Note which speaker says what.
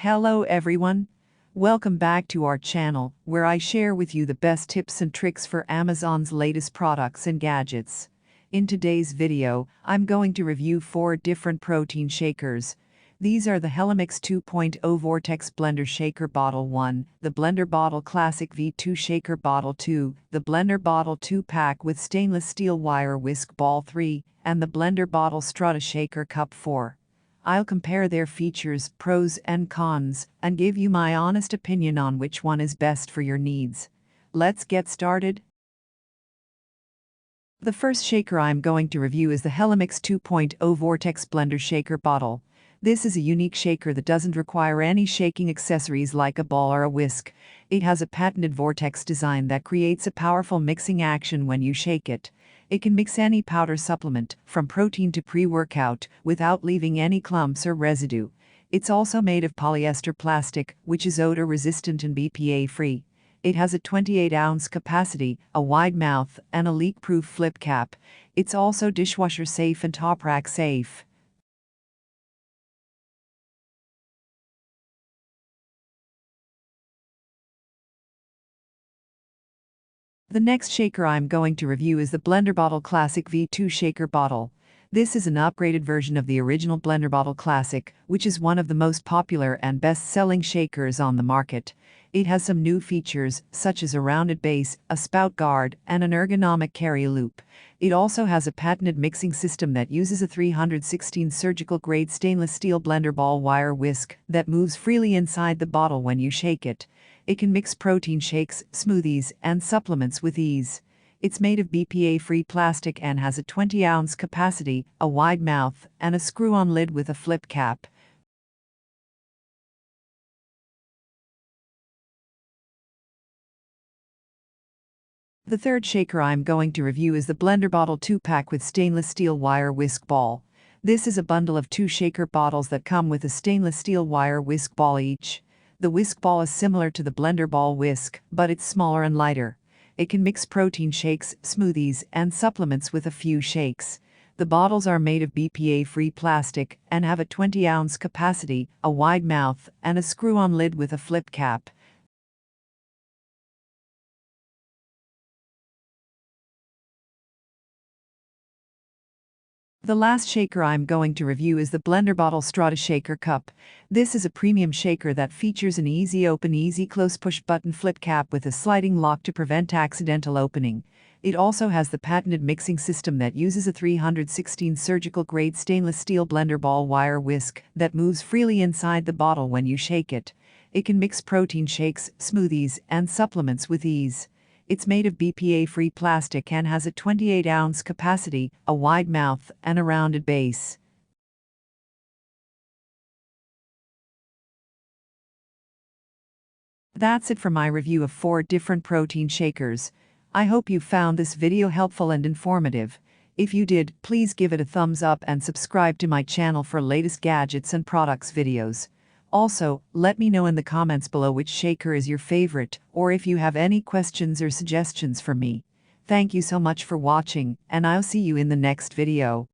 Speaker 1: Hello everyone. Welcome back to our channel, where I share with you the best tips and tricks for Amazon's latest products and gadgets. In today's video, I'm going to review 4 different protein shakers. These are the HELIMIX 2.0 Vortex Blender Shaker Bottle 1, the BlenderBottle Classic V2 Shaker Bottle 2, the BlenderBottle 2-pack with stainless steel wire whisk ball 3, and the BlenderBottle Strata Shaker Cup 4. I'll compare their features, pros and cons, and give you my honest opinion on which one is best for your needs. Let's get started. The first shaker I'm going to review is the HELIMIX 2.0 Vortex Blender Shaker Bottle. This is a unique shaker that doesn't require any shaking accessories like a ball or a whisk. It has a patented vortex design that creates a powerful mixing action when you shake it. It can mix any powder supplement, from protein to pre-workout, without leaving any clumps or residue. It's also made of polyester plastic, which is odor-resistant and BPA-free. It has a 28-ounce capacity, a wide mouth, and a leak-proof flip cap. It's also dishwasher-safe and top-rack safe. The next shaker I'm going to review is the BlenderBottle Classic V2 Shaker Bottle. This is an upgraded version of the original BlenderBottle Classic, which is one of the most popular and best-selling shakers on the market. It has some new features, such as a rounded base, a spout guard, and an ergonomic carry loop. It also has a patented mixing system that uses a 316 surgical-grade stainless steel blender ball wire whisk that moves freely inside the bottle when you shake it. It can mix protein shakes, smoothies, and supplements with ease. It's made of BPA-free plastic and has a 20-ounce capacity, a wide mouth, and a screw-on lid with a flip cap. The third shaker I'm going to review is the BlenderBottle 2-pack with stainless steel wire whisk ball. This is a bundle of 2 shaker bottles that come with a stainless steel wire whisk ball each. The whisk ball is similar to the BlenderBall whisk, but it's smaller and lighter. It can mix protein shakes, smoothies, and supplements with a few shakes. The bottles are made of BPA-free plastic and have a 20-ounce capacity, a wide mouth, and a screw-on lid with a flip cap. The last shaker I'm going to review is the BlenderBottle Strata Shaker Cup. This is a premium shaker that features an easy open, easy close push button flip cap with a sliding lock to prevent accidental opening. It also has the patented mixing system that uses a 316 surgical grade stainless steel blender ball wire whisk that moves freely inside the bottle when you shake it. It can mix protein shakes, smoothies, and supplements with ease. It's made of BPA-free plastic and has a 28-ounce capacity, a wide mouth, and a rounded base. That's it for my review of 4 different protein shakers. I hope you found this video helpful and informative. If you did, please give it a thumbs up and subscribe to my channel for latest gadgets and products videos. Also, let me know in the comments below which shaker is your favorite, or if you have any questions or suggestions for me. Thank you so much for watching, and I'll see you in the next video.